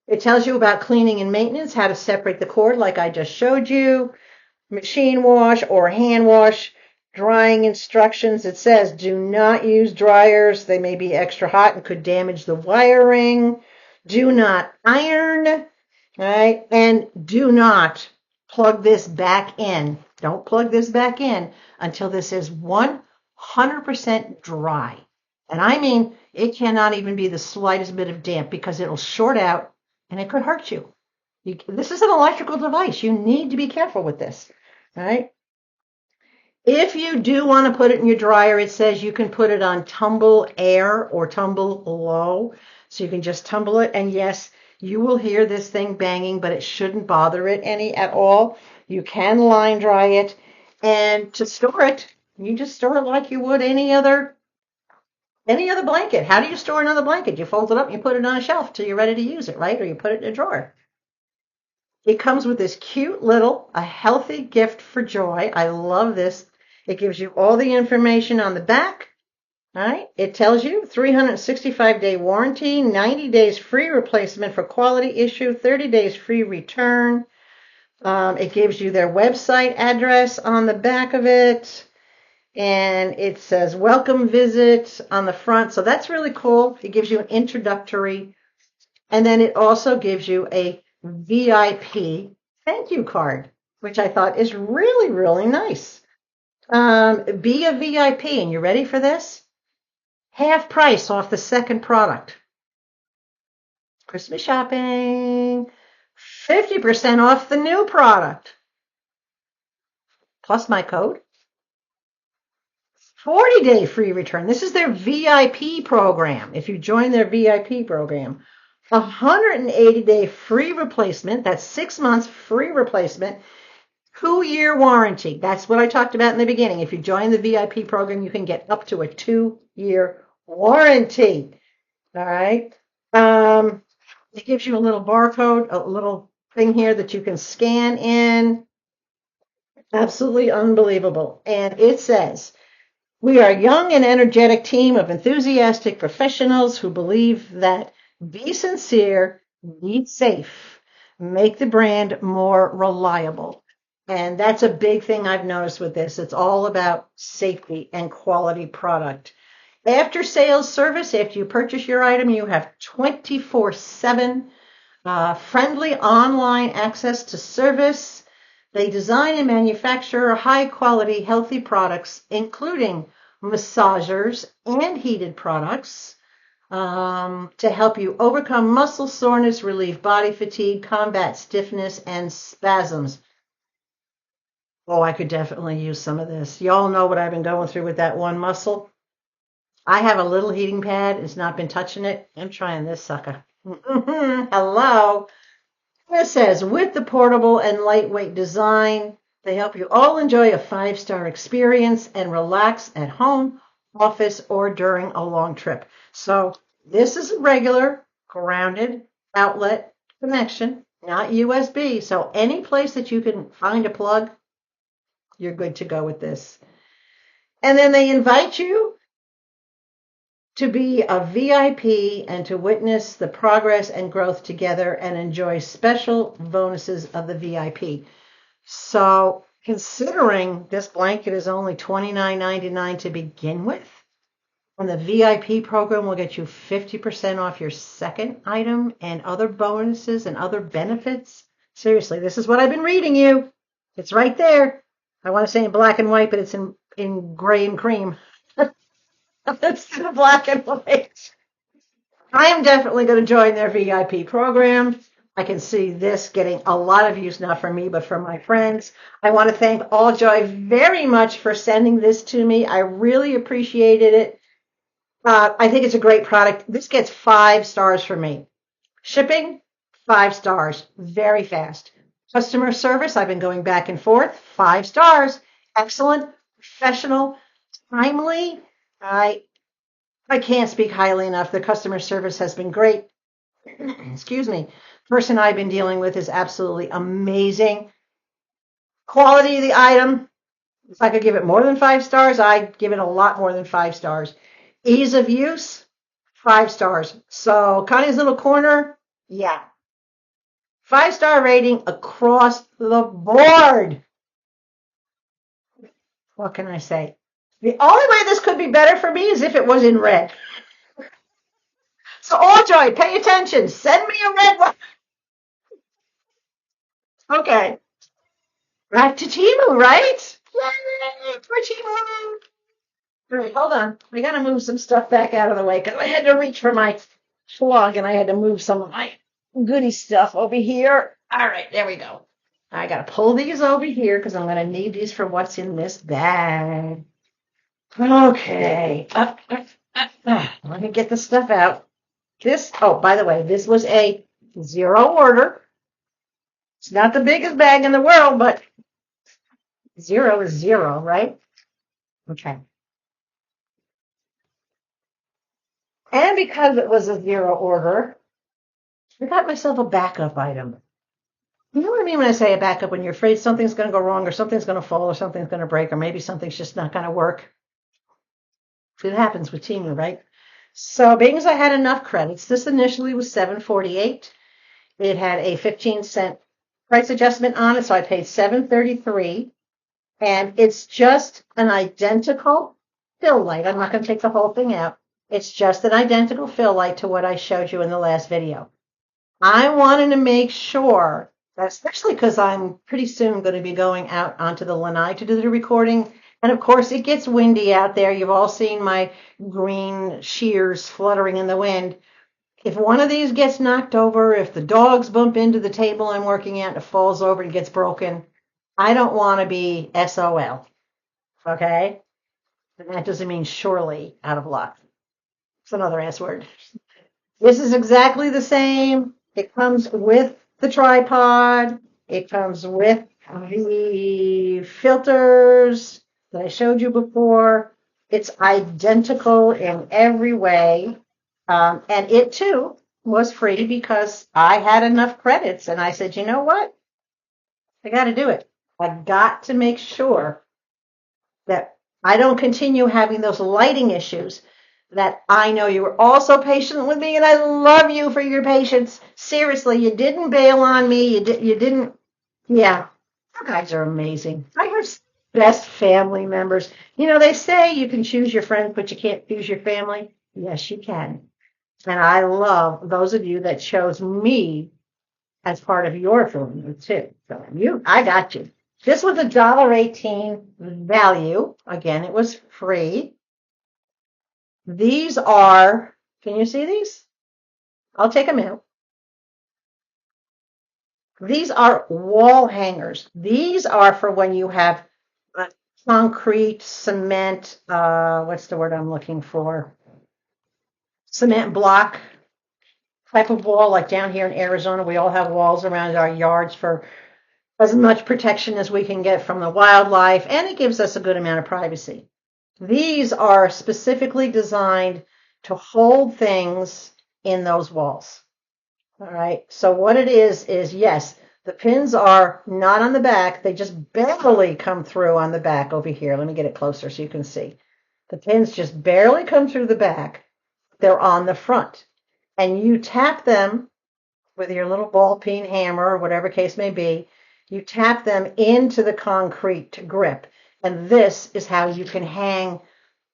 It tells you about cleaning and maintenance, how to separate the cord like I just showed you, machine wash or hand wash, drying instructions. It says do not use dryers. They may be extra hot and could damage the wiring. Do not iron, right? And do not plug this back in. Don't plug this back in until this is 100% dry. And I mean, it cannot even be the slightest bit of damp because it'll short out and it could hurt you. This is an electrical device. You need to be careful with this, right? If you do want to put it in your dryer, it says you can put it on tumble air or tumble low. So you can just tumble it. And yes, you will hear this thing banging, but it shouldn't bother it any at all. You can line dry it. And to store it, you just store it like you would any other blanket. How do you store another blanket? You fold it up and you put it on a shelf till you're ready to use it, right? Or you put it in a drawer. It comes with this cute little, a healthy gift for joy. I love this. It gives you all the information on the back. All right. It tells you 365-day warranty, 90 days free replacement for quality issue, 30 days free return. It gives you their website address on the back of it. And it says welcome visit on the front. So that's really cool. It gives you an introductory. And then it also gives you a VIP thank you card, which I thought is really, really nice. Be a VIP, and you ready for this? Half price off the second product. Christmas shopping. 50% off the new product. Plus my code. 40-day free return. This is their VIP program. If you join their VIP program, 180-day free replacement. That's 6 months free replacement. 2-year warranty. That's what I talked about in the beginning. If you join the VIP program, you can get up to a 2-year warranty. All right. It gives you a little barcode, a little thing here that you can scan in. Absolutely unbelievable. And it says, we are a young and energetic team of enthusiastic professionals who believe that be sincere, be safe, make the brand more reliable. And that's a big thing I've noticed with this. It's all about safety and quality product. After sales service, after you purchase your item, you have 24/7 friendly online access to service. They design and manufacture high quality, healthy products, including massagers and heated products to help you overcome muscle soreness, relieve body fatigue, combat stiffness and spasms. Oh, I could definitely use some of this. Y'all know what I've been going through with that one muscle. I have a little heating pad. It's not been touching it. I'm trying this sucker. Hello. It says, with the portable and lightweight design, they help you all enjoy a 5-star experience and relax at home, office, or during a long trip. So this is a regular grounded outlet connection, not USB. So any place that you can find a plug, you're good to go with this. And then they invite you to be a VIP and to witness the progress and growth together and enjoy special bonuses of the VIP. So considering this blanket is only $29.99 to begin with, and the VIP program will get you 50% off your second item and other bonuses and other benefits. Seriously, this is what I've been reading you. It's right there. I want to say in black and white, but it's in gray and cream. Instead of black and white. I am definitely going to join their VIP program. I can see this getting a lot of use, not from me, but from my friends. I want to thank Alljoy very much for sending this to me. I really appreciated it. I think it's a great product. This gets 5 stars from me. Shipping, 5 stars. Very fast. Customer service, I've been going back and forth. 5 stars. Excellent, professional, timely. I can't speak highly enough. The customer service has been great. Excuse me. Person I've been dealing with is absolutely amazing. Quality of the item. If I could give it more than 5 stars, I'd give it a lot more than 5 stars. Ease of use, 5 stars. So Connie's little corner, yeah. 5-star rating across the board. what can I say? The only way this could be better for me is if it was in red. So Alljoy, pay attention. Send me a red one. Okay. Back to Timu, right? Yay, for Timu. All right, hold on. We got to move some stuff back out of the way because I had to reach for my plug and I had to move some of my goody stuff over here. All right, there we go. I got to pull these over here because I'm going to need these for what's in this bag. Okay. Let me get the stuff out. Oh, by the way, this was a zero order. It's not the biggest bag in the world, but zero is zero, right? Okay. And because it was a zero order, I got myself a backup item. You know what I mean when I say a backup? When you're afraid something's going to go wrong or something's going to fall or something's going to break or maybe something's just not going to work. It happens with TEMU, right? So being as I had enough credits, this initially was $7.48. It had a 15-cent price adjustment on it, so I paid $7.33. And it's just an identical fill light. I'm not going to take the whole thing out. It's just an identical fill light to what I showed you in the last video. I wanted to make sure that, especially because I'm pretty soon going to be going out onto the lanai to do the recording. And of course, it gets windy out there. You've all seen my green shears fluttering in the wind. If one of these gets knocked over, if the dogs bump into the table I'm working at and it falls over and gets broken, I don't want to be SOL. Okay? And that doesn't mean surely out of luck. It's another S word. This is exactly the same. It comes with the tripod. It comes with the filters that I showed you before. It's identical in every way. And it too was free because I had enough credits. And I said, you know what? I got to do it. I've got to make sure that I don't continue having those lighting issues. That I know you were also patient with me, and I love you for your patience. Seriously, you didn't bail on me. You didn't. Yeah, you guys are amazing. I have best family members. You know, they say you can choose your friends, but you can't choose your family. Yes, you can. And I love those of you that chose me as part of your family too. So I got you. This was $1.18 value. Again, it was free. These are, can you see these? I'll take them out. These are wall hangers. These are for when you have concrete, cement, what's the word I'm looking for? Cement block type of wall, like down here in Arizona, we all have walls around our yards for as much protection as we can get from the wildlife, and it gives us a good amount of privacy. These are specifically designed to hold things in those walls. All right. So what it is yes, the pins are not on the back. They just barely come through on the back over here. Let me get it closer so you can see. The pins just barely come through the back. They're on the front. And you tap them with your little ball peen hammer or whatever case may be. You tap them into the concrete to grip. And this is how you can hang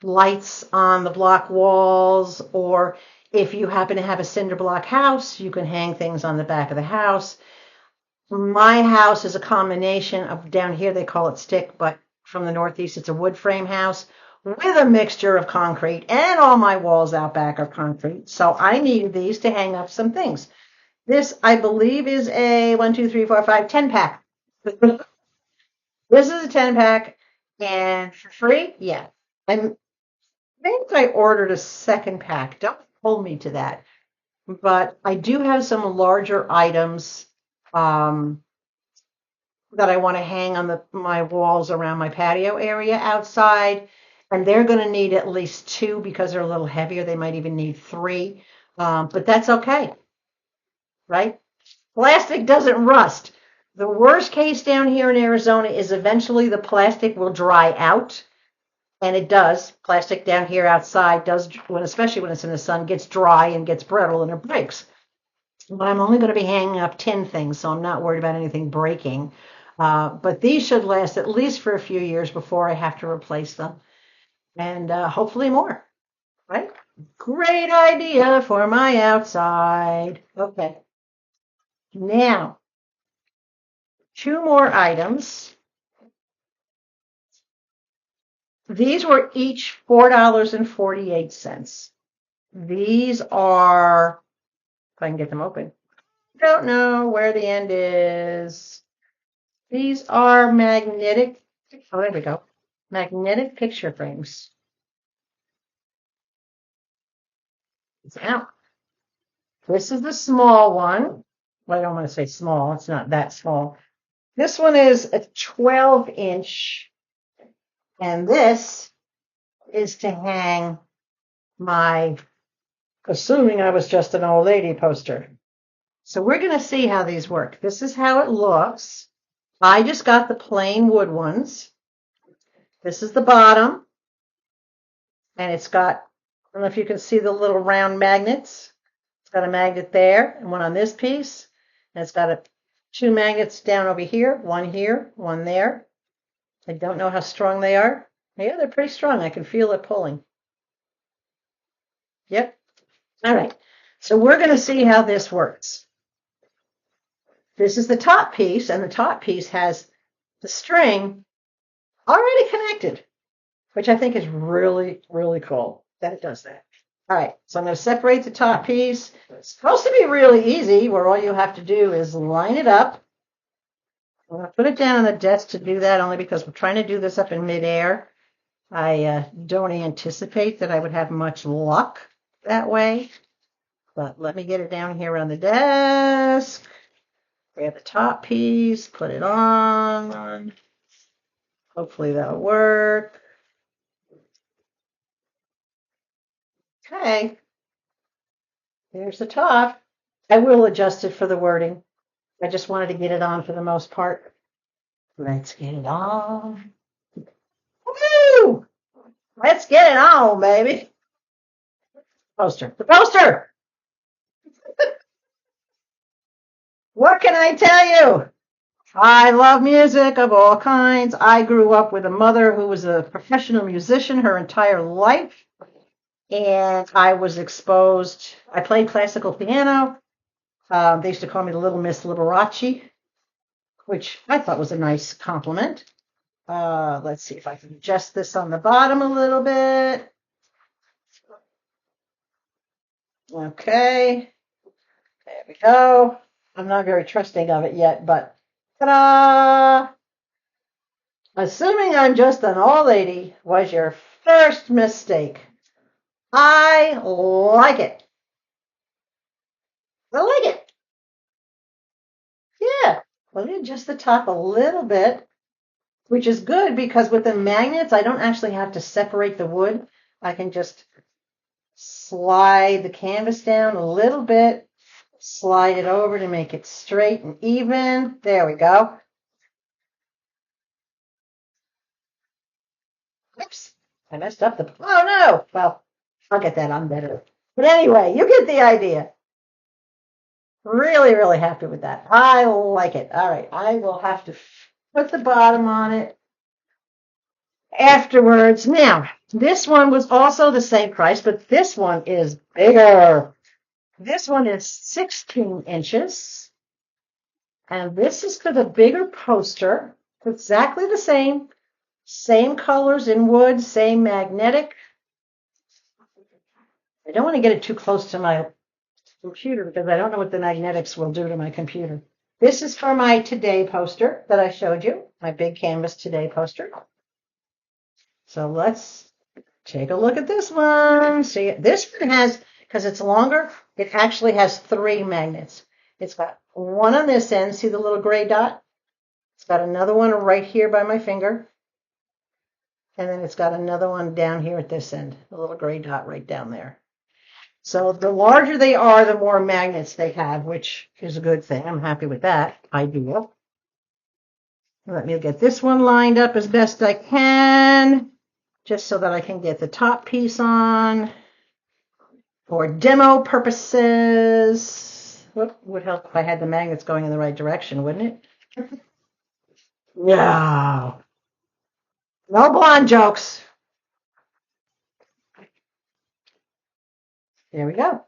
lights on the block walls, or if you happen to have a cinder block house, you can hang things on the back of the house. My house is a combination of, down here they call it stick, but from the Northeast it's a wood frame house with a mixture of concrete, and all my walls out back are concrete. So I needed these to hang up some things. This, I believe, is a 10 pack. This is a 10 pack, and for free, yeah. I think I ordered a second pack. Don't hold me to that. But I do have some larger items that I want to hang on my walls around my patio area outside. And they're going to need at least two because they're a little heavier. They might even need three. But that's okay, right? Plastic doesn't rust. The worst case down here in Arizona is eventually the plastic will dry out. And it does. Plastic down here outside does, especially when it's in the sun, gets dry and gets brittle and it breaks. But I'm only going to be hanging up tin things, so I'm not worried about anything breaking. But these should last at least for a few years before I have to replace them. And hopefully more, right? Great idea for my outside. Okay. Now, two more items. These were each $4.48. These are, if I can get them open, don't know where the end is. These are magnetic, oh, there we go, magnetic picture frames. Now, this is the small one. Well, I don't want to say small, it's not that small. This one is a 12-inch, and this is to hang my, assuming I was just an old lady poster. So we're going to see how these work. This is how it looks. I just got the plain wood ones. This is the bottom, and it's got, I don't know if you can see the little round magnets. It's got a magnet there and one on this piece, and it's got two magnets down over here, one there. I don't know how strong they are. Yeah, they're pretty strong. I can feel it pulling. Yep. All right. So we're going to see how this works. This is the top piece, and the top piece has the string already connected, which I think is really, really cool that it does that. All right, so I'm going to separate the top piece. It's supposed to be really easy, where all you have to do is line it up. I'm going to put it down on the desk to do that, only because we're trying to do this up in midair. I don't anticipate that I would have much luck that way, but let me get it down here on the desk. Grab the top piece, put it on. Hopefully that'll work. Okay, there's the top. I will adjust it for the wording. I just wanted to get it on for the most part. Let's get it on. Woo! Let's get it on, baby. Poster. The poster! What can I tell you? I love music of all kinds. I grew up with a mother who was a professional musician her entire life. And I was exposed, I played classical piano. They used to call me the Little Miss Liberace, which I thought was a nice compliment. Let's see if I can adjust this on the bottom a little bit. Okay, there we go. I'm not very trusting of it yet, but ta-da! Assuming I'm just an old lady was your first mistake. I like it. I like it. Yeah, let me adjust the top a little bit, which is good because with the magnets, I don't actually have to separate the wood. I can just slide the canvas down a little bit, slide it over to make it straight and even. There we go. Oops, I messed up the, oh no. Well, I'll get that on better. But anyway, you get the idea. Really, really happy with that. I like it. All right, I will have to put the bottom on it afterwards. Now, this one was also the same price, but this one is bigger. This one is 16 inches. And this is for the bigger poster. Exactly the same. Same colors in wood, same magnetic. I don't want to get it too close to my computer because I don't know what the magnetics will do to my computer. This is for my Today poster that I showed you, my big canvas Today poster. So let's take a look at this one. See, this one has, because it's longer, it actually has 3 magnets. It's got one on this end. See the little gray dot? It's got another one right here by my finger. And then it's got another one down here at this end, a little gray dot right down there. So the larger they are, the more magnets they have, which is a good thing. I'm happy with that idea. Let me get this one lined up as best I can, just so that I can get the top piece on for demo purposes. Would help if I had the magnets going in the right direction, wouldn't it? No. No blonde jokes. There we go.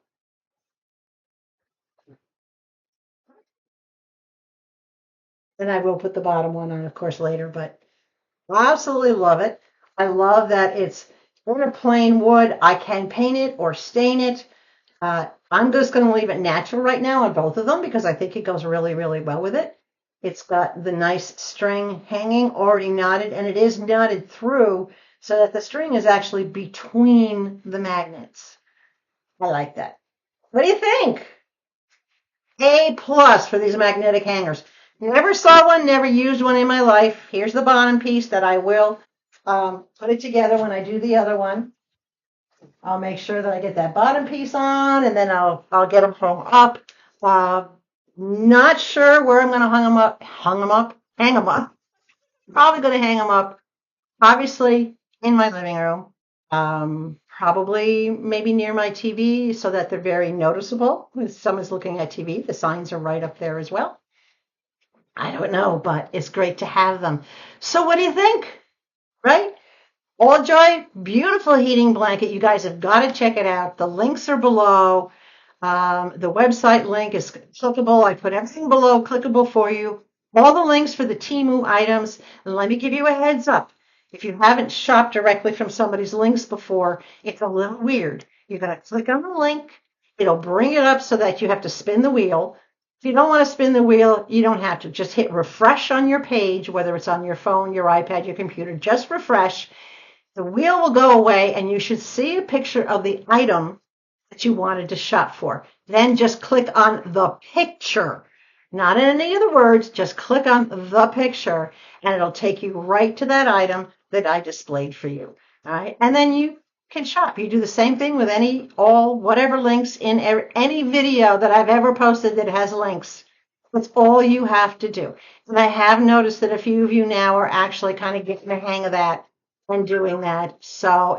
And I will put the bottom one on, of course, later, but I absolutely love it. I love that it's in a plain wood. I can paint it or stain it. I'm just going to leave it natural right now on both of them because I think it goes really, really well with it. It's got the nice string hanging already knotted, and it is knotted through so that the string is actually between the magnets. I like that. What do you think? A plus for these magnetic hangers. Never saw one, never used one in my life. Here's the bottom piece that I will put it together when I do the other one. I'll make sure that I get that bottom piece on, and then I'll get them hung up. Uh, Not sure where I'm going to hang them up. Probably going to hang them up, obviously, in my living room. Probably maybe near my TV so that they're very noticeable. If someone's looking at TV, the signs are right up there as well. I don't know, but it's great to have them. So what do you think? Right? Alljoy, beautiful heating blanket. You guys have got to check it out. The links are below. The website link is clickable. I put everything below clickable for you. All the links for the TEMU items. And let me give you a heads up. If you haven't shopped directly from somebody's links before, it's a little weird. You're going to click on the link. It'll bring it up so that you have to spin the wheel. If you don't want to spin the wheel, you don't have to. Just hit refresh on your page, whether it's on your phone, your iPad, your computer. Just refresh. The wheel will go away, and you should see a picture of the item that you wanted to shop for. Then just click on the picture. Not in any of the words, just click on the picture, and it'll take you right to that item that I displayed for you. All right, and then you can shop. You do the same thing with whatever links in any video that I've ever posted that has links. That's all you have to do. And I have noticed that a few of you now are actually kind of getting the hang of that and doing that. So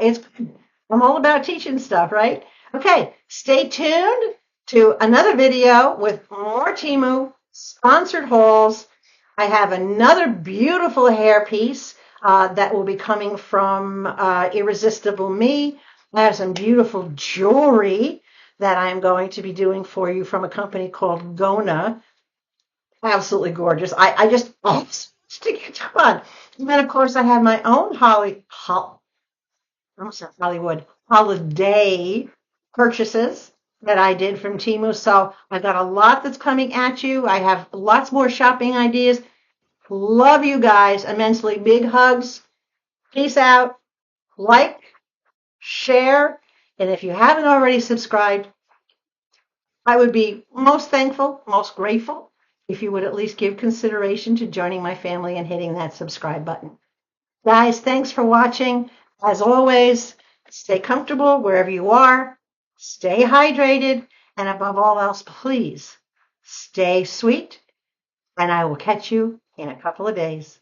I'm all about teaching stuff, right? Okay, stay tuned to another video with more TEMU sponsored hauls. I have another beautiful hair piece that will be coming from Irresistible Me. I have some beautiful jewelry that I'm going to be doing for you from a company called Gona. Absolutely gorgeous. I just stick your tongue on. And then, of course, I have my own Hollywood holiday purchases that I did from TEMU. So I've got a lot that's coming at you. I have lots more shopping ideas. Love you guys immensely. Big hugs. Peace out. Like, share, and if you haven't already subscribed, I would be most thankful, most grateful if you would at least give consideration to joining my family and hitting that subscribe button. Guys, thanks for watching. As always, stay comfortable wherever you are, stay hydrated, and above all else, please stay sweet, and I will catch you in a couple of days.